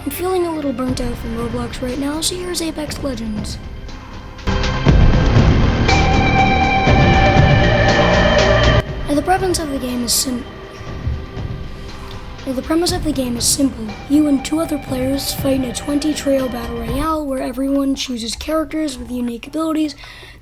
I'm feeling a little burnt out from Roblox right now, so here's Apex Legends. Now the premise of the game is simple. You and 2 other players fight in a 20 trio battle royale where everyone chooses characters with unique abilities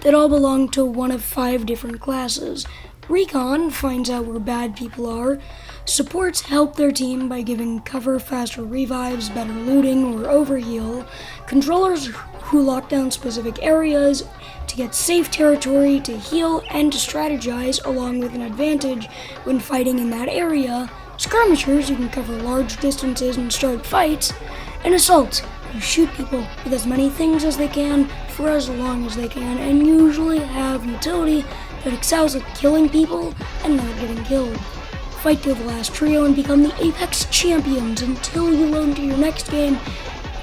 that all belong to one of 5 different classes. Recon finds out where bad people are. Supports help their team by giving cover, faster revives, better looting, or overheal. Controllers who lock down specific areas to get safe territory, to heal, and to strategize along with an advantage when fighting in that area. Skirmishers who can cover large distances and start fights. And assaults who shoot people with as many things as they can for as long as they can, and usually have utility that excels at killing people and not getting killed. Fight till the last trio and become the Apex champions until you load into your next game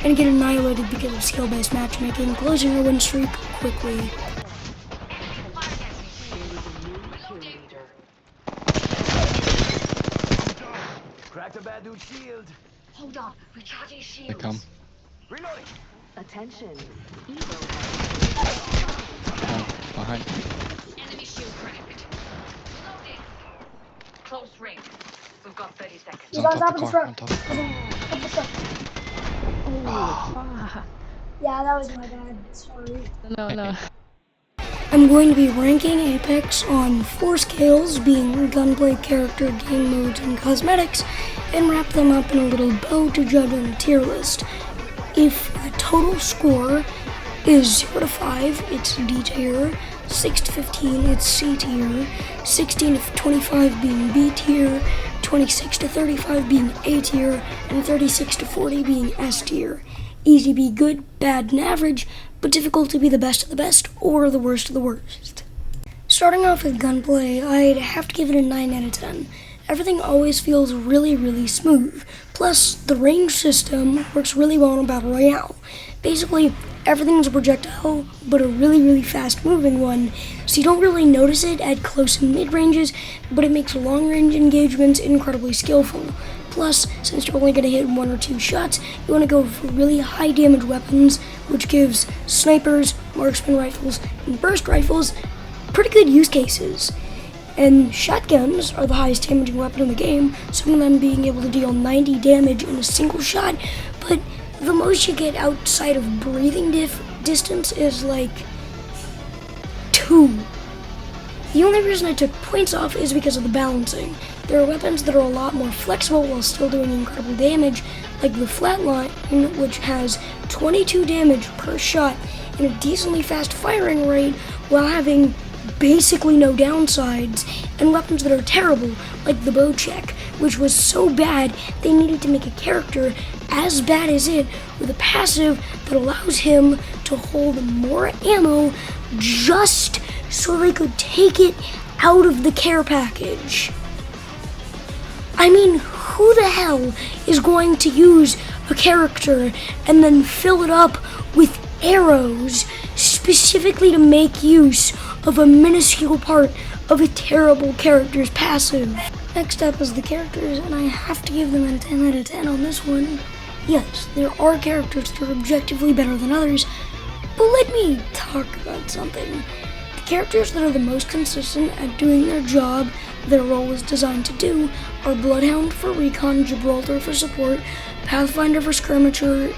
and get annihilated because of skill-based matchmaking, closing your win streak quickly. Crack the bad dude's shield. Hold on, recharging shields. They come. Reloading. Attention. Behind. Enemy shield cracked. Reloading. Close range. We've got 30 seconds. He's on top of the car. On top. Yeah, that was my bad. Sorry. No. I'm going to be ranking Apex on 4 scales, being gunplay, character, game modes, and cosmetics, and wrap them up in a little bow to judge on a tier list. If the total score is 0 to 5, it's D tier, 6 to 15, it's C tier, 16 to 25 being B tier, 26 to 35 being A tier, and 36 to 40 being S tier. Easy to be good, bad, and average, but difficult to be the best of the best or the worst of the worst. Starting off with gunplay, I'd have to give it a 9 out of 10. Everything always feels really smooth. Plus, the range system works really well in a battle royale. Basically, everything's a projectile, but a really fast moving one, so you don't really notice it at close and mid ranges, but it makes long range engagements incredibly skillful. Plus, since you're only going to hit 1 or 2 shots, you want to go for really high damage weapons, which gives snipers, marksman rifles, and burst rifles pretty good use cases. And shotguns are the highest damaging weapon in the game, some of them being able to deal 90 damage in a single shot, but the most you get outside of breathing distance is like 2. The only reason I took points off is because of the balancing. There are weapons that are a lot more flexible while still doing incredible damage, like the Flatline, which has 22 damage per shot and a decently fast firing rate while having basically no downsides, and weapons that are terrible, like the Bocek, which was so bad they needed to make a character as bad as it with a passive that allows him to hold more ammo just so they could take it out of the care package. I mean, who the hell is going to use a character and then fill it up with arrows specifically to make use of a minuscule part of a terrible character's passive? Next up is the characters, and I have to give them a 10 out of 10 on this one. Yes, there are characters that are objectively better than others, but let me talk about something. The characters that are the most consistent at doing their job their role is designed to do are Bloodhound for Recon, Gibraltar for Support, Pathfinder for Skirmisher,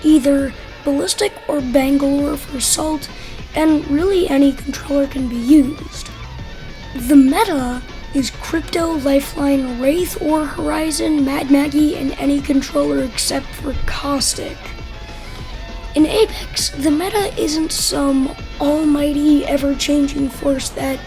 either Ballistic or Bangalore for Assault, and really any controller can be used. The meta is Crypto, Lifeline, Wraith or Horizon, Mad Maggie, and any controller except for Caustic. In Apex, the meta isn't some almighty, ever-changing force that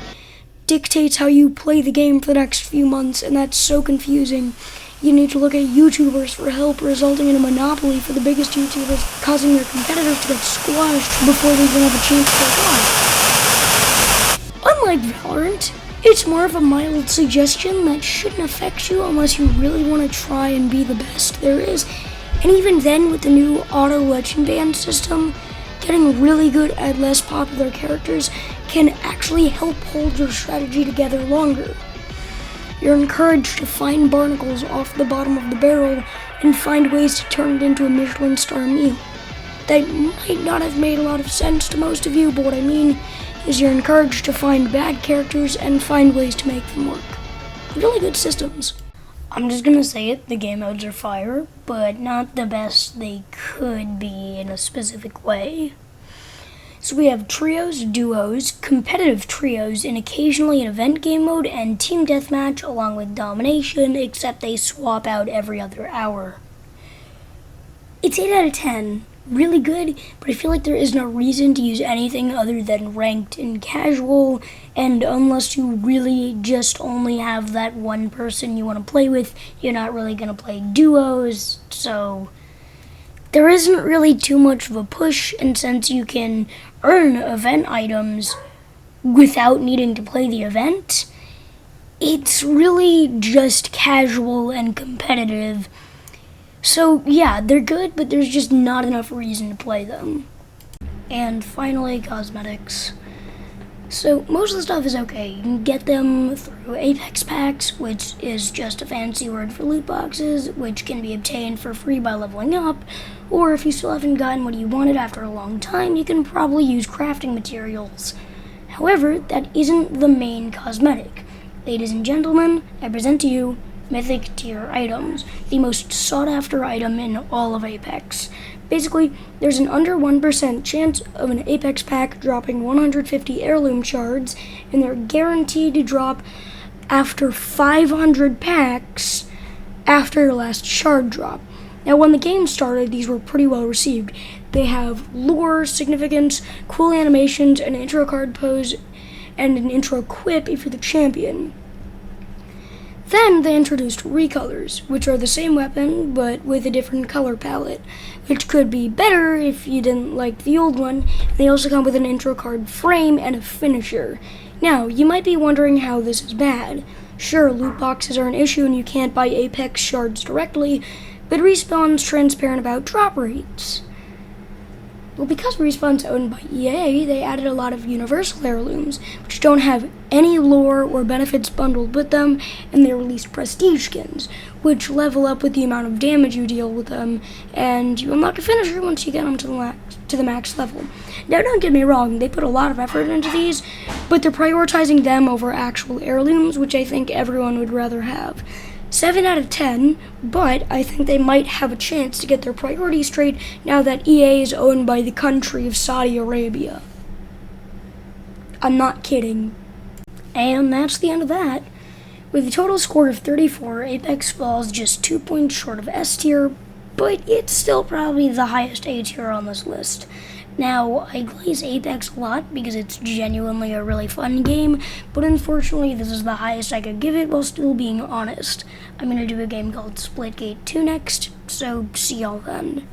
dictates how you play the game for the next few months, and that's so confusing. You need to look at YouTubers for help, resulting in a monopoly for the biggest YouTubers, causing their competitors to get squashed before they even have a chance to take off. Unlike Valorant, it's more of a mild suggestion that shouldn't affect you unless you really want to try and be the best there is. And even then, with the new auto legend ban system, getting really good at less popular characters can actually help hold your strategy together longer. You're encouraged to find barnacles off the bottom of the barrel and find ways to turn it into a Michelin star meal. That might not have made a lot of sense to most of you, but what I mean is you're encouraged to find bad characters and find ways to make them work. Really good systems. I'm just gonna say it, the game modes are fire, but not the best they could be in a specific way. So we have trios, duos, competitive trios, and occasionally an event game mode and team deathmatch along with domination, except they swap out every other hour. It's 8 out of 10. Really good, but I feel like there is no reason to use anything other than ranked and casual, and unless you really just only have that one person you want to play with, you're not really going to play duos, so there isn't really too much of a push, and since you can earn event items without needing to play the event, it's really just casual and competitive. So yeah, they're good, but there's just not enough reason to play them. And finally, cosmetics. So most of the stuff is okay. You can get them through Apex packs, which is just a fancy word for loot boxes, which can be obtained for free by leveling up, or if you still haven't gotten what you wanted after a long time, you can probably use crafting materials. However, that isn't the main cosmetic. Ladies and gentlemen, I present to you Mythic tier items, the most sought after item in all of Apex. Basically, there's an under 1% chance of an Apex pack dropping 150 heirloom shards, and they're guaranteed to drop after 500 packs after your last shard drop. Now, when the game started, these were pretty well received. They have lore, significance, cool animations, an intro card pose, and an intro quip if you're the champion. Then they introduced recolors, which are the same weapon, but with a different color palette, which could be better if you didn't like the old one. They also come with an intro card frame and a finisher. Now, you might be wondering how this is bad. Sure, loot boxes are an issue and you can't buy Apex shards directly, but Respawn's transparent about drop rates. Well, because Respawn's owned by EA, they added a lot of universal heirlooms, which don't have any lore or benefits bundled with them, and they released prestige skins, which level up with the amount of damage you deal with them, and you unlock a finisher once you get them to the max level. Now, don't get me wrong, they put a lot of effort into these, but they're prioritizing them over actual heirlooms, which I think everyone would rather have. 7 out of 10, but I think they might have a chance to get their priorities straight now that EA is owned by the country of Saudi Arabia. I'm not kidding. And that's the end of that. With a total score of 34, Apex falls just 2 points short of S tier, but it's still probably the highest A tier on this list. Now, I glaze Apex a lot because it's genuinely a really fun game, but unfortunately this is the highest I could give it while still being honest. I'm going to do a game called Splitgate 2 next, so see y'all then.